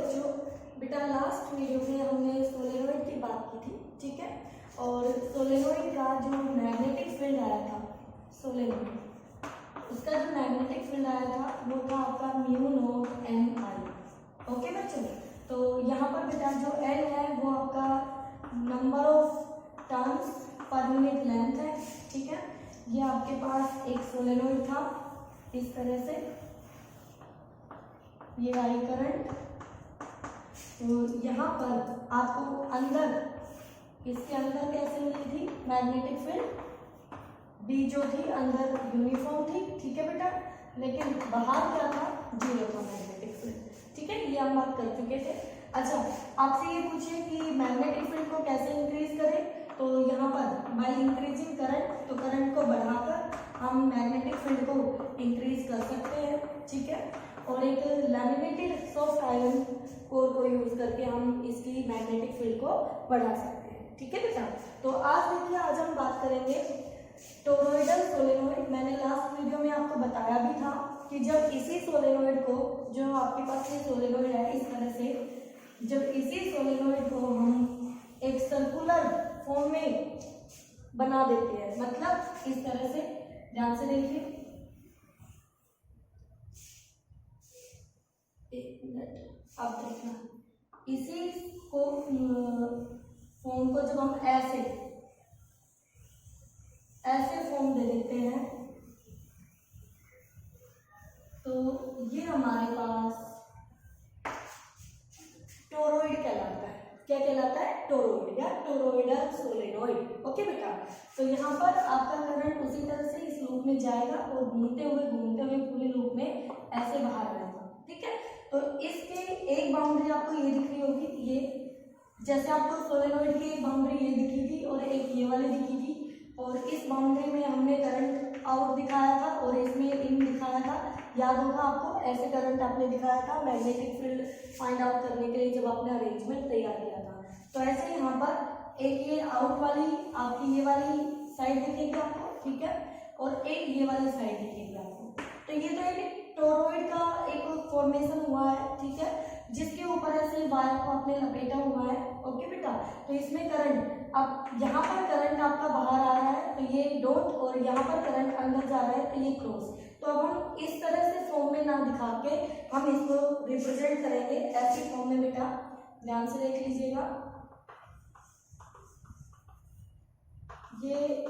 बच्चों, बेटा last video में हमने सोलेनोइड की बात की थी, ठीक है। और सोलेनोइड का जो मैग्नेटिक फील्ड आया था, सोलेनोइड उसका जो मैग्नेटिक फील्ड आया था वो था आपका म्यू नॉट एन आई। ओके बच्चों, तो यहाँ पर बेटा जो एन है वो आपका number of turns per unit length है, ठीक है। ये आपके पास एक सोलेनोइड था इस तरह से, ये आई करंट, तो यहाँ पर आपको अंदर, इसके अंदर कैसे मिली थी मैग्नेटिक फील्ड, बी जो थी अंदर यूनिफॉर्म थी, ठीक है बेटा, लेकिन बाहर क्या था, जीरो था मैग्नेटिक फील्ड, ठीक है। ये हम बात कर चुके थे। अच्छा, आपसे ये पूछिए कि मैग्नेटिक फील्ड को कैसे इंक्रीज करें, तो यहाँ पर बाय इंक्रीजिंग करंट, तो करंट को बढ़ाकर हम मैग्नेटिक फील्ड को इंक्रीज कर सकते हैं, ठीक है। और एक लैमिनेटेड सॉफ्ट आयरन कोर को यूज करके हम इसकी मैग्नेटिक फील्ड को बढ़ा सकते हैं, ठीक है बेटा। तो आज देखिए, आज हम बात करेंगे टोरॉइडल सोलेनोइड। मैंने लास्ट वीडियो में आपको बताया भी था कि जब इसी सोलेनोइड को, जो आपके पास ये सोलेनोइड है इस तरह से, जब इसी सोलेनोइड को हम एक सर्कुलर फॉर्म में बना देते हैं, मतलब इस तरह से, ध्यान से देखिए, एक मिनट आप देखना, इसी को फॉर्म को जब हम ऐसे फॉर्म दे देते हैं, तो ये हमारे पास टोरॉइड कहलाता है। क्या कहलाता है? टोरॉइड या टोरॉइडल सोलेनोइड। ओके बेटा, तो यहाँ पर आपका करंट उसी तरह से इस लूप में जाएगा और घूमते हुए पूरे लूप में ऐसे बाहर आएगा, ठीक है। तो इसके एक बाउंड्री आपको ये दिख रही होगी, ये जैसे आपको सोलेनोइड की एक बाउंड्री ये दिखी थी और एक ये वाली दिखी थी, और इस बाउंड्री में हमने करंट आउट दिखाया था और इसमें इन दिखाया था। याद होगा आपको, ऐसे करंट आपने दिखाया था मैग्नेटिक फील्ड फाइंड आउट करने के लिए जब आपने अरेंजमेंट तैयार किया था। तो ऐसे यहाँ पर एक ये आउट वाली आपकी ये वाली साइड दिखेगी आपको, ठीक है, और एक ये वाली साइड दिखेगी आपको। तो ये तो एक टोरॉइड का एक फॉर्मेशन हुआ है, ठीक है, जिसके ऊपर ऐसे वायर को आपने लपेटा हुआ है। ओके बेटा, तो इसमें करंट, अब यहाँ पर करंट आपका बाहर आ रहा है तो ये डॉट, और यहाँ पर करंट अंदर जा रहा है तो ये क्रॉस। तो अब हम इस तरह से फॉर्म में ना दिखा के हम इसको रिप्रेजेंट करेंगे ऐसे फॉर्म में। बेटा ध्यान से देख लीजिएगा, ये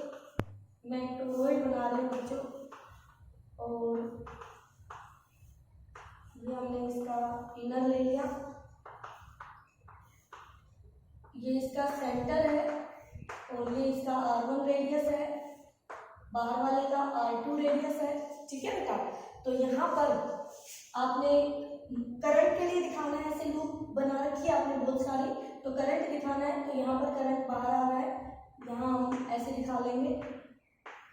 मैं टोरॉइड बना रही हूँ बच्चों, और ये हमने इसका इनर ले लिया, ये इसका सेंटर है और ये इसका R1 रेडियस है, बाहर वाले का R2 रेडियस है, ठीक है बेटा। तो यहाँ पर आपने करंट के लिए दिखाना है, ऐसे लूप बना रखी है आपने बहुत सारी, तो करंट दिखाना है, तो यहाँ पर करंट बाहर आ रहा है, यहाँ हम ऐसे दिखा लेंगे,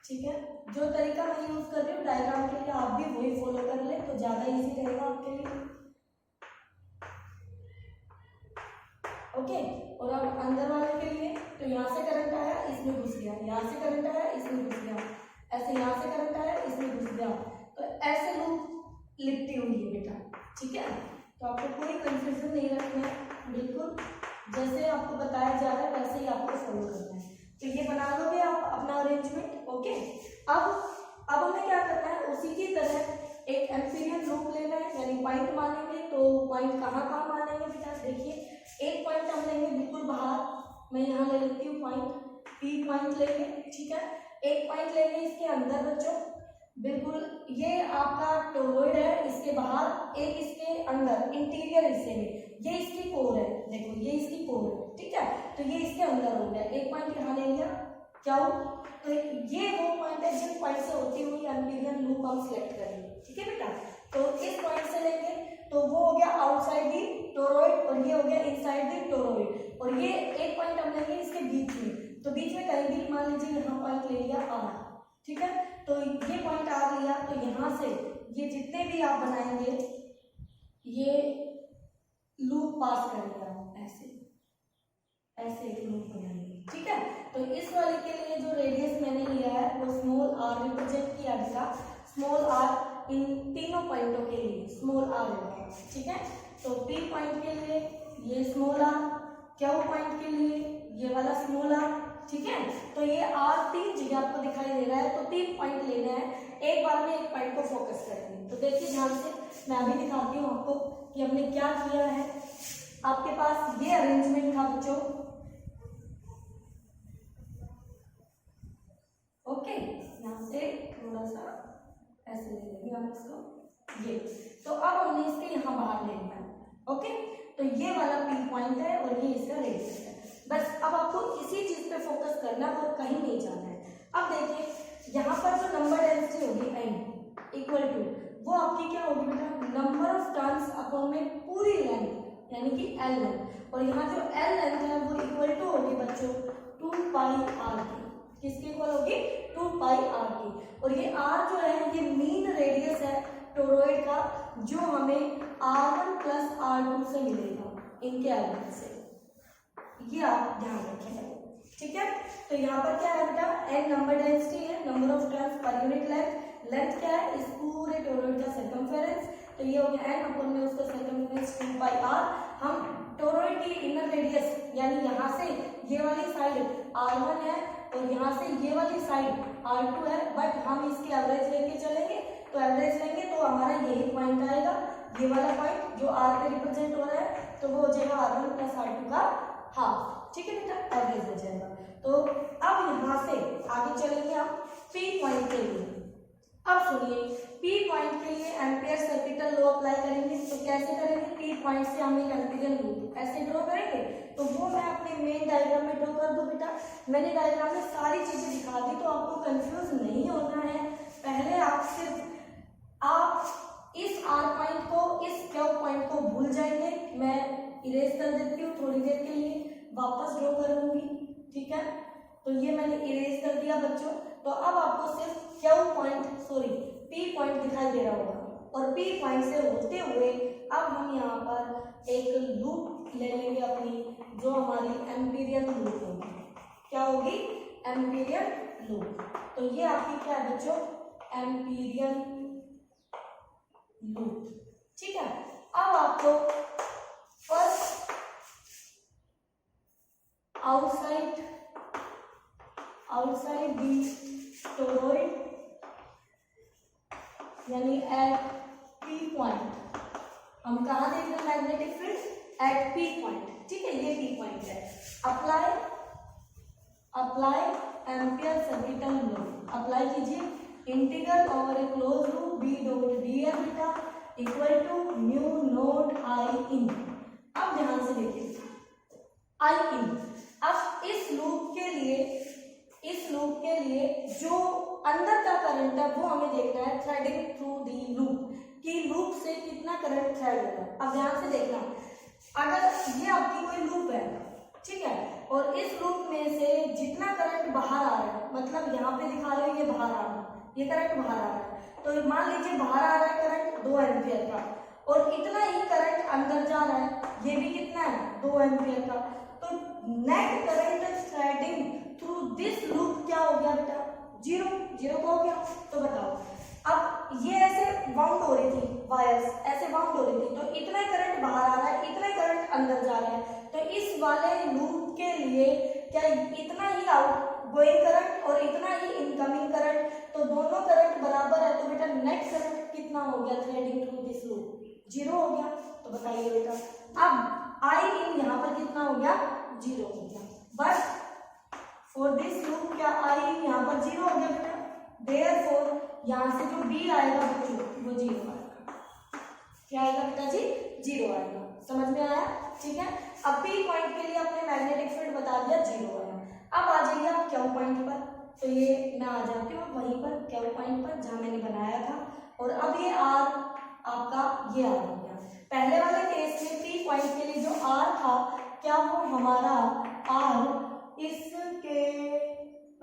ठीक है। जो तरीका मैं यूज कर रही हूँ डायग्राम के लिए आप भी वही फॉलो कर ले तो ज्यादा इजी रहेगा आपके लिए। ओके, और अब अंदर वाले के लिए, तो यहाँ से करंट आया इसमें घुस गया, यहाँ से करंट आया इसमें घुस गया, ऐसे यहाँ से करंट आया इसमें घुस गया, तो ऐसे लूप लिपटी हुई है बेटा, ठीक है। तो आपको कोई कंफ्यूजन नहीं रखना है, बिल्कुल जैसे आपको बताया जा रहा है वैसे ही आपको फॉलो करना है। तो ये बना लोगे आप अपना अरेंजमेंट। ओके, अब हमें क्या करना है, उसी की तरह एक एम्पीरियन लूप लेना है, यानी पॉइंट मानेंगे। तो पॉइंट कहाँ मानेंगे बेटा, देखिए एक पॉइंट हम लेंगे बिल्कुल बाहर, मैं यहाँ ले लेती हूँ पॉइंट, पी पॉइंट लेंगे, ठीक है। एक पॉइंट लेंगे इसके अंदर बच्चों, बिल्कुल ये आपका टोरॉइड है, इसके बाहर, एक इसके अंदर इंटीरियर हिस्से में, ये इसकी कोर है, देखो ये इसकी कोर है, ठीक है। तो ये इसके अंदर हो गया, एक पॉइंट यहाँ ले लिया, क्या हो, तो ये वो पॉइंट है जिन पॉइंट से होती हुई एम्पीरियन लूप हम सिलेक्ट करेंगे, ठीक है बेटा। तो इस पॉइंट से लेंगे तो वो हो गया आउटसाइड दी टोरॉइड और ये हो गया इनसाइड दी टोरॉइड, और ये एक पॉइंट हम लेंगे इसके बीच में, तो बीच में कहीं भी मान लीजिए यहाँ पॉइंट ले लिया R, ठीक है। तो ये पॉइंट R लिया, तो यहाँ से ये जितने भी आप बनाएंगे ये लूप पास करेगा, ऐसे एक लूप बनाएंगे, ठीक है। तो इस वाले के लिए जो रेडियस मैंने लिया है वो स्मॉल r रिप्रेजेंट किया गया, स्मॉल r इन तीनों पॉइंटों के लिए स्मॉल आर होगा, ठीक है। तो पी पॉइंट के लिए ये स्मॉल आर, क्यू पॉइंट के लिए ये वाला स्मॉल आर, ठीक है। तो ये आर तीन जगह आपको दिखाई दे रहा है, तो 3 पॉइंट लेने हैं, एक बार में एक पॉइंट को फोकस करते हैं। तो देखिए ध्यान से, मैं अभी दिखाती हूँ आपको कि हमने क्या किया है। आपके पास ये अरेंजमेंट था बच्चों, ओके। यहाँ से थोड़ा सा ऐसे ले लेंगे हम इसको, ये। तो अब हमने इसके यहाँ बाहर लेना है, ओके। तो ये वाला पी पॉइंट है और ये इसका रेडियस है। बस अब आपको इसी चीज पे फोकस करना है और कहीं नहीं जाना है। अब देखिए यहाँ पर जो नंबर डेंसिटी होगी n इक्वल टू, वो आपकी क्या होगी बेटा, नंबर ऑफ टर्न्स अपॉन में पूरी लेंथ यानी कि L लेंथ, और यहाँ जो L लेंथ है वो इक्वल टू होगी बच्चों 2 पाई r की। किसकी इक्वल होगी, 2 पाई r की। और ये r जो है ये मीन रेडियस है टोरॉइड का, जो हमें r1 प्लस r2 से मिलेगा इनके एलिमेंट से, ये आप ध्यान रखेंगे, ठीक है। तो यहाँ पर क्या है बेटा, n नंबर डेंसिटी है, number of turns per unit length, length क्या है इस पूरे टोरॉइड का सर्कमफेरेंस, तो ये हो गया n अपन में उसका सर्कमफेरेंस 2 पाई r। हम टोरॉइड की इनर रेडियस यानी यहाँ से ये वाली साइड r1 है और यहाँ से ये वाली साइड r2 है, बट हम इसके एवरेज लेके चलेंगे, तो एवरेज लेंगे तो हमारा यही पॉइंट आएगा, ये वाला पॉइंट जो r पे रिप्रेजेंट हो रहा है, तो वो हो जाएगा r1 प्लस r2 का हाफ, ठीक है बेटा, एवरेज हो जाएगा। तो अब यहाँ से आगे चलेंगे हम P पॉइंट के लिए। अब सुनिए, P पॉइंट के लिए एम्पियर सर्किटल लॉ अप्लाई करेंगे। तो कैसे करेंगे, P पॉइंट से हम एक एम्पिरियन लूप ऐसे ड्रॉ करेंगे, तो वो मैं अपने मेन डायग्राम में ड्रॉ कर दूं बेटा। मैंने डायग्राम में सारी चीजें दिखा दी, तो आपको कंफ्यूज नहीं होना है। पहले आप सिर्फ आप इस R पॉइंट को, इस Q पॉइंट को भूल जाएंगे, मैं इरेज कर देती हूँ थोड़ी देर के लिए, वापस ड्रॉ करूंगी, ठीक है। तो ये मैंने इरेज कर दिया बच्चों। तो अब आपको सिर्फ P पॉइंट दिखाई दे रहा होगा, और P पॉइंट से होते हुए अब हम यहाँ पर एक लूप ले लेंगे अपनी, जो हमारी एम्पीरियन लूप होगी। क्या होगी, एम्पीरियन लूप। तो ये आपकी क्या है बच्चों, एम्पीरियन लूप, ठीक है। अब आपको फर्स्ट outside the toroid यानी एट P पॉइंट, हम कहाँ देख रहे हैं magnetic field, at P point, ठीक है, ये P पॉइंट है। Apply Ampere circuital law, apply कीजिए, integral over a close loop B dot dl बीटा equal to mu naught I in. अब ध्यान से देखिए I इन, अब इस लूप के लिए जो अंदर का करंट है वो हमें देखना है, थ्रेडिंग थ्रू दी लूप, कि लूप से कितना करंट थ्रेड होगा। अब ध्यान से देखना, अगर ये आपकी कोई लूप है, ठीक है, और इस लूप में से जितना करंट बाहर आ रहा है, मतलब यहाँ पे दिखा रहे हो ये बाहर आ रहा है, ये करंट बाहर आ रहा है, तो मान लीजिए बाहर आ रहा है करंट 2 एम्पियर का, और इतना ही करंट अंदर जा रहा है, ये भी कितना है 2 एम्पियर का। तो net current threading through this loop क्या हो गया बेटा, जीरो का हो गया। तो बताओ, अब ये ऐसे बाउंड हो रही थी, वायर्स ऐसे बाउंड हो रही थी, तो इतना ही करंट बाहर आ रहा है, इतना ही करंट अंदर जा रहा है, तो इस वाले लूप के लिए क्या इतना ही आउट गोइंग करंट और इतना ही इनकमिंग करंट, तो दोनों करंट बराबर है, तो बेटा नेट करंट कितना हो गया थ्रेडिंग थ्रू दिस लूप, 0 हो गया। तो बताइए बेटा, अब I इन यहाँ पर कितना हो गया, 0 हो गया, बट फॉर दिस लूप क्या I इन यहाँ पर 0 हो गया बेटा, देयरफॉर यहाँ से जो B आएगा बच्चों वो 0 आएगा। क्या आएगा बेटा जी, 0 आएगा। समझ में आया, ठीक है। अब P पॉइंट के लिए अपने मैग्नेटिक फील्ड बता दिया, 0 आया। अब आ जाइए आप Q पॉइंट पर, तो ये मैं आ जाती हूँ वहीं पर Q पॉइंट पर जहाँ मैंने बनाया था, और अब ये R आपका ये आ गया। पहले वाले केस में P पॉइंट के लिए जो R था, क्या वो हमारा R इसके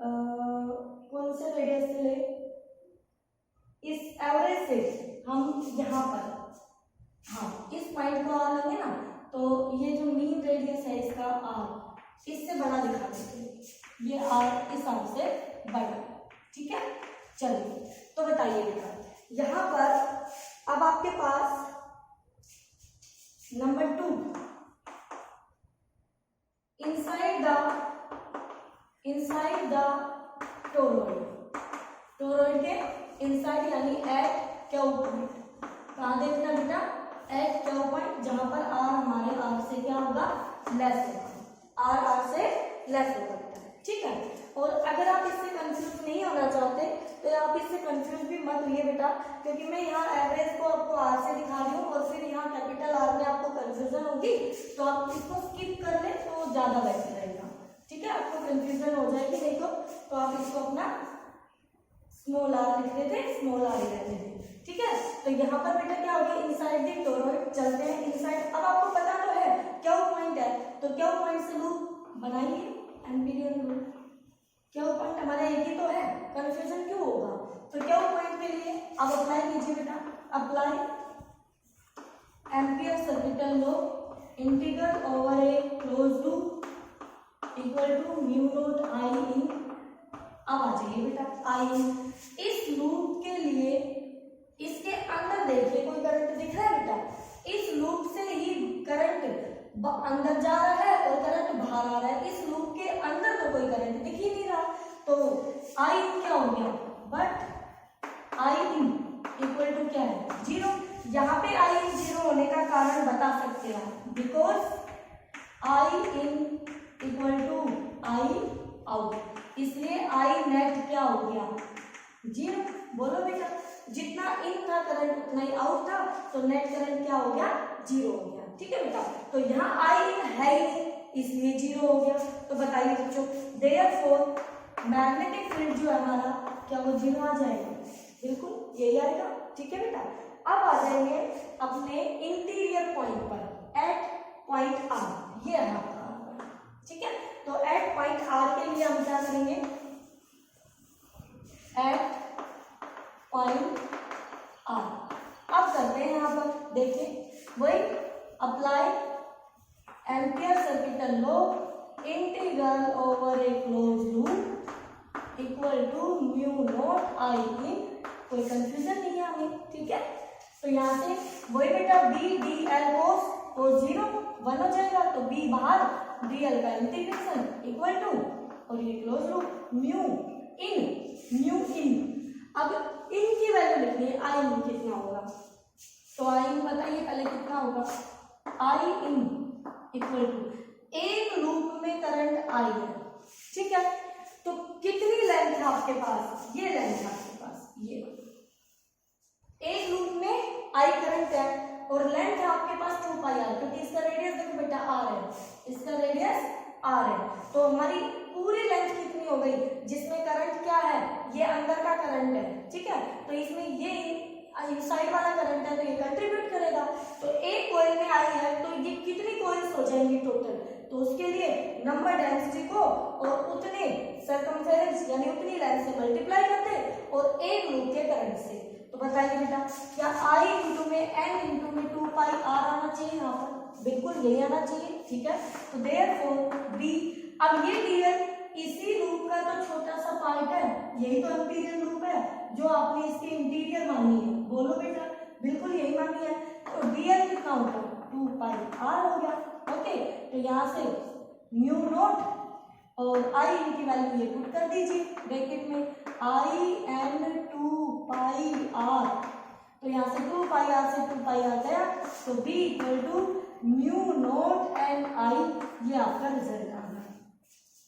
कौन से रेडियस से ले, इस एवरेज से हम यहाँ पर, हाँ इस पॉइंट को R लेंगे ना, तो ये जो मीन रेडियस है इसका R, इससे बड़ा दिखा देते हैं, ये R इस R से बड़ा, ठीक है। चलिए तो बताइए बेटा, यहाँ पर अब आपके पास नंबर 2, इनसाइड द टोरॉइड के इनसाइड यानी एट क्यू पॉइंट, कहाँ देखना बेटा, एट क्यू पॉइंट, जहां पर आर हमारे आर से क्या होगा, लेस होगा, आर से लेस होगा बेटा, ठीक है। और अगर आप इससे कंफ्यूज नहीं होना चाहते तो आप इससे कंफ्यूज भी मत होइए बेटा, क्योंकि मैं यहाँ एवरेज को आपको आर से दिखा रही हूँ और फिर यहाँ कैपिटल आर में आपको कंफ्यूजन होगी, तो आप इसको स्किप कर ले तो ज्यादा बेटर रहेगा, ठीक है। आपको कंफ्यूजन हो जाएगी नहीं तो आप इसको अपना स्मॉल आर लिख देते, स्मॉल आर ही रहने देते, ठीक है। तो यहाँ पर बेटा क्या होगा, इनसाइड द टोरॉइड, चलते हैं इनसाइड। अब आपको पता तो है क्यू पॉइंट है, तो क्यू पॉइंट से लूप बनाइए, एम्पीरियन लूप, क्यू पॉइंट हमारा एक ही तो है, कंफ्यूजन क्यों होगा। तो क्यू पॉइंट के लिए अब अप्लाई कीजिए बेटा, apply Ampere circuital law, integral over a close loop equal to mu naught I in. अब आ जाइए बेटा, आई इन, इस लूप के लिए इसके अंदर देखिए कोई करंट दिख रहा है बेटा, इस लूप से ही करंट अंदर जा रहा है और करंट बाहर आ रहा है, इस लूप के अंदर तो कोई करंट दिख ही नहीं रहा, तो आई इन क्या हो गया, but I in equal to क्या है, 0। यहाँ पे आई इन 0 होने का कारण बता सकते हैं, because I in equal to I out, इसलिए आई नेट क्या हो गया, 0। बोलो बेटा, जितना इन था करंट उतना ही आउट था, तो नेट करंट क्या हो गया, 0 हो गया, ठीक है बेटा। तो यहाँ आई इन है ही नहीं, इसलिए 0 हो गया। तो बताइए बच्चों, देयरफॉर मैग्नेटिक फील्ड जो है हमारा, क्या वो 0 आ जाएगा, बिल्कुल यही आएगा, ठीक है बेटा। अब आ जाएंगे अपने इंटीरियर पॉइंट पर, एट पॉइंट आर, ये है आपका, ठीक है। तो एट पॉइंट आर के लिए हम क्या करेंगे, एट पॉइंट आर, अब करते हैं यहाँ पर, देखिए वही apply Ampere circuital law, integral over a close loop equal to mu naught I in, कोई कंफ्यूजन नहीं है हमें, ठीक है। तो यहाँ से वही बेटा बी डी एल कोस 0 1 हो जाएगा, तो बी बाहर, डी एल का इंटीग्रेशन इक्वल टू, और ये क्लोज लूप म्यू इन। अब इन की वैल्यू लिखनी है, आई इन कितना होगा, तो आई इन बताइए पहले कितना होगा, आई इन इक्वल टू, एक लूप में करंट आई है, ठीक है। तो कितनी लेंथ है आपके पास, ये लेंथ है आपके पास, ये एक लूप में आई करंट है और लेंथ है आपके पास 2 पाई आर, क्योंकि इसका रेडियस देखो बेटा आर है, इसका रेडियस आर है, तो हमारी पूरी लेंथ कितनी हो गई, जिसमें करंट क्या है, ये अंदर का करंट है, ठीक है। तो इसमें ये साइड वाला करंट है, तो ये कंट्रीब्यूट करेगा, तो एक कॉइल में आई है, तो ये कितनी कॉइल्स हो जाएंगी टोटल, तो उसके लिए नंबर डेंसिटी को और उतने सर्कमफेरेंस यानी उतनी लेंथ से मल्टीप्लाई करते और एक लूप के करंट से। तो बताइए बेटा, क्या आई इंटू में एन इंटू में 2 पाई आर आना चाहिए यहाँ पर, बिल्कुल यही आना चाहिए, ठीक है। तो देयरफॉर बी, अब ये डीएल इसी लूप का तो छोटा सा पार्ट है, यही तो एम्पीरियल लूप है जो आपने इसके इंटीरियर मानी है, बोलो बेटा, बिल्कुल यही मानी है। तो डीएल कितना होगा, 2 पाई आर हो गया, ओके। तो यहाँ से म्यू नॉट और आई इन की वैल्यू ये पुट कर दीजिए ब्रैकेट में, आई एन 2 पाई आर, तो यहाँ से 2 पाई आर से 2 पाई आ गया, तो B equal to mu naught N I, ये आपका रिजल्ट आ गया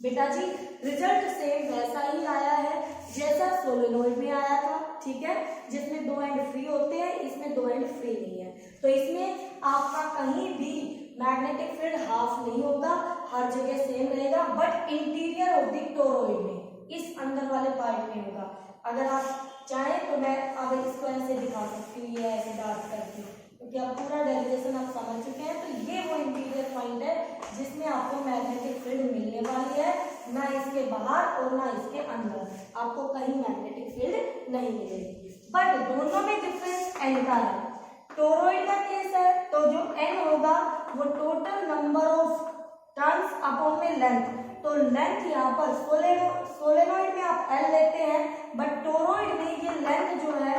बेटा जी। रिजल्ट सेम वैसा ही आया है जैसा सोलेनोइड में आया था, ठीक है, जिसमें 2 एंड फ्री होते हैं, इसमें 2 एंड फ्री नहीं है, तो इसमें आपका कहीं भी मैग्नेटिक फील्ड हाफ नहीं होगा, हर जगह सेम रहेगा, but interior of the toroid में, इस अंदर वाले पार्ट में होगा। अगर आप चाहें तो मैं अब इसको ऐसे दिखा सकती हूँ, ये ऐसे डार्क करके, क्योंकि आप पूरा डेरिवेशन आप समझ चुके हैं। तो ये वो इंटीरियर पॉइंट है जिसमें आपको मैग्नेटिक फील्ड मिलने वाली है, ना इसके बाहर और ना इसके अंदर, आपको कहीं मैग्नेटिक फील्ड नहीं मिलेगी, बट दोनों में डिफरेंस एन का है। टोरॉइड का केस है तो जो एन होगा वो total number of turns upon में लेंथ, तो लेंथ यहाँ पर सोलेनोइड में आप एल लेते हैं, बट टोरॉइड में ये लेंथ जो है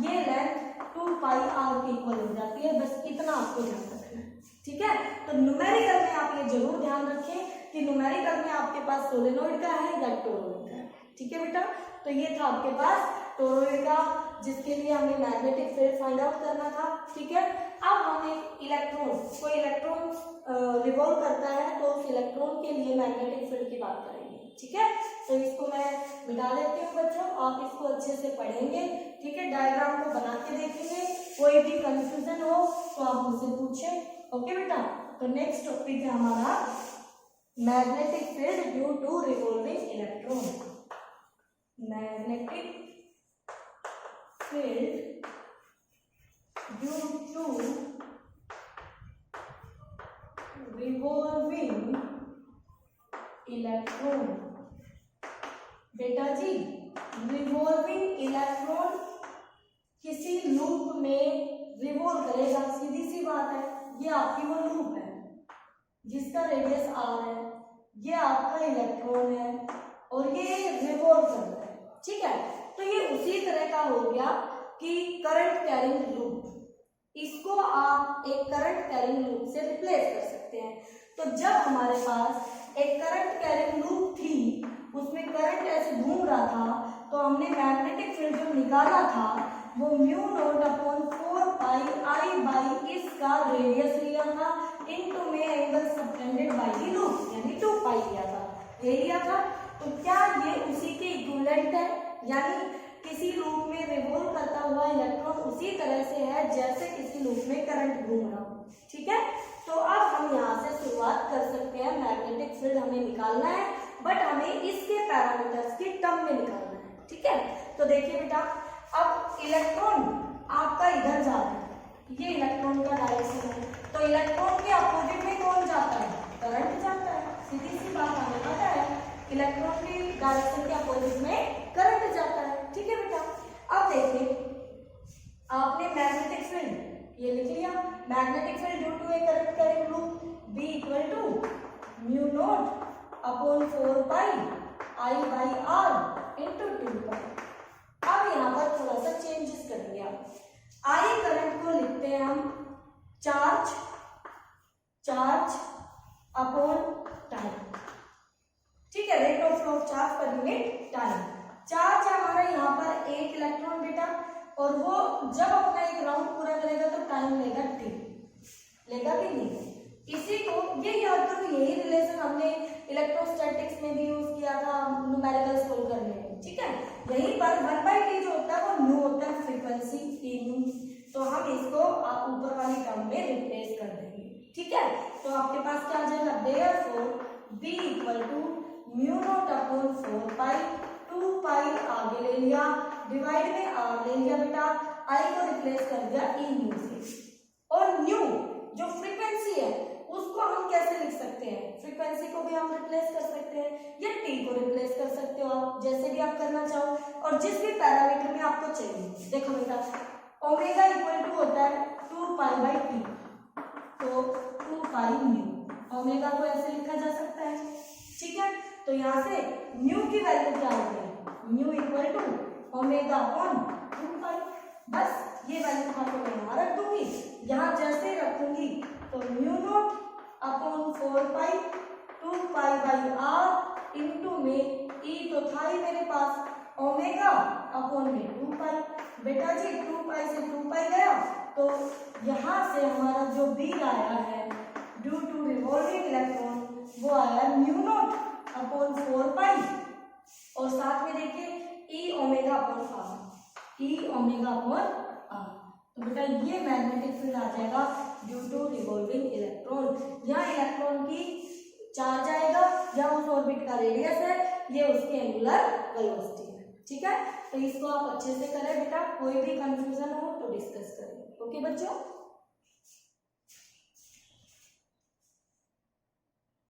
ये लेंथ 2 पाई आर के इक्वल हो जाती है। बस इतना आपको ध्यान रखना है, ठीक है। तो न्यूमेरिकल में आप ये जरूर ध्यान रखें कि न्यूमेरिकल में आपके पास सोलेनोइड का है या टोरॉइड का है, ठीक है बेटा। तो ये था आपके पास टोरॉइड का, जिसके लिए हमें मैग्नेटिक फील्ड फाइंड आउट करना था, ठीक है। अब हमें इलेक्ट्रॉन, कोई इलेक्ट्रॉन रिवॉल्व करता है तो उस इलेक्ट्रॉन के लिए मैग्नेटिक फील्ड की बात करेंगे, ठीक है। तो इसको मैं मिटा देती हूँ बच्चों, आप इसको अच्छे से पढ़ेंगे, ठीक है। डायग्राम को बना के देखेंगे, कोई भी कंफ्यूजन हो तो आप मुझसे पूछें, ओके बेटा। तो नेक्स्ट टॉपिक है हमारा magnetic field due to revolving electron. Magnetic field due to revolving electron. बेटा जी, रिवॉल्विंग इलेक्ट्रॉन किसी लूप में रिवॉल्व करेगा, सीधी सी बात है। ये आपकी वो लूप है जिसका रेडियस आर है, ये आपका इलेक्ट्रॉन है और ये रिवॉल्व कर रहा है, ठीक है। तो ये उसी तरह का हो गया कि करंट कैरिंग लूप, इसको आप एक करंट कैरिंग लूप से रिप्लेस कर सकते हैं। तो जब हमारे पास एक करंट कैरिंग लूप थी, उसमें करंट ऐसे घूम रहा था, तो हमने मैग्नेटिक फील्ड जो निकाला था वो mu nought upon 4 pi I by इसका रेडियस लिया था इनटू में angle subtended by the loop, यानी 2 पाई लिया था, ये लिया था। तो क्या ये उसी के इक्विवेलेंट है, यानी किसी लूप में रिवॉल्व करता हुआ इलेक्ट्रॉन उसी तरह से है जैसे किसी लूप में करंट घूम रहा हो, ठीक है। तो अब हम यहाँ से शुरुआत कर सकते हैं। मैग्नेटिक फील्ड हमें निकालना है, बट हमें इसके पैरामीटर्स की टर्म में निकालना है, ठीक है। तो देखिए बेटा, अब इलेक्ट्रॉन आपका इधर जा रहा है, ये इलेक्ट्रॉन का डायरेक्शन है, तो इलेक्ट्रॉन के अपोजिट में कौन जाता है, करंट जाता है, सीधी सी बात हमें पता है। इलेक्ट्रॉन की डायरेक्शन के अपोजिट में करंट जाता है, ठीक है बेटा। अब देखिए, आपने मैग्नेटिक फील्ड ये लिख लिया, magnetic field due to a current carrying loop B equal to mu nought upon 4 pi I by R into 2 pi. अब यहाँ पर थोड़ा सा चेंजेस करेंगे आप। आई करंट को लिखते हैं हम चार्ज अपॉन टाइम, ठीक है, rate of flow of charge per unit time. Charge है हमारा यहाँ पर 1 इलेक्ट्रॉन बेटा, और वो जब अपना एक राउंड पूरा करेगा तो टाइम लेगा t, लेगा कि नहीं। इसी को ये याद करो, यही रिलेशन हमने इलेक्ट्रोस्टैटिक्स में भी यूज किया था न्यूमेरिकल सोल्व करने में, ठीक है। यहीं पर 1/t जो होता है वो न्यू होता है, फ्रीक्वेंसी t न्यू, तो हम इसको ऊपर वाली टर्म में रिप्लेस कर देंगे, ठीक है। तो आपके पास क्या आ जाएगा, therefore b equal to mu nought upon 4 pi 2 pi आगे ले लिया, डिवाइड में r ले लिया बेटा, i को रिप्लेस कर दिया e न्यू से। और न्यू जो फ्रीक्वेंसी है उसको हम कैसे लिख सकते हैं, फ्रीक्वेंसी को भी हम रिप्लेस कर सकते हैं या t को रिप्लेस कर सकते हो आप, जैसे भी आप करना चाहो और जिस भी पैरामीटर में आपको चाहिए। देखो बेटा, ओमेगा इक्वल टू होता है 2 पाई बाई टी, तो 2 पाई न्यू, ओमेगा को ऐसे लिखा जा सकता है, ठीक है। तो यहाँ से न्यू की वैल्यू क्या होगी, nu equal to omega upon 2 pi. बस ये वैल्यू मैं यहाँ रख दूंगी, यहाँ जैसे रखूंगी तो mu nought upon 4 pi 2 pi by R into में ई तो था ही मेरे पास, ओमेगा अपॉन में 2 पाई। बेटा जी 2 पाई से 2 पाई गया, तो यहाँ से हमारा जो बी आया है ड्यू टू रिवॉल्विंग इलेक्ट्रॉन वो आया म्यू नॉट अपॉन 4 पाई, और साथ में देखिए e omega upon R, e omega upon R. तो बेटा ये मैग्नेटिक फील्ड आ जाएगा ड्यू टू रिवॉल्विंग इलेक्ट्रॉन। यहाँ इलेक्ट्रॉन की चार्ज आएगा, या उस ऑर्बिट का रेडियस है, ये उसकी एंगुलर वेलोसिटी है, ठीक है। तो इसको आप अच्छे से करें बेटा, कोई भी कंफ्यूजन हो तो डिस्कस करें, ओके बच्चों।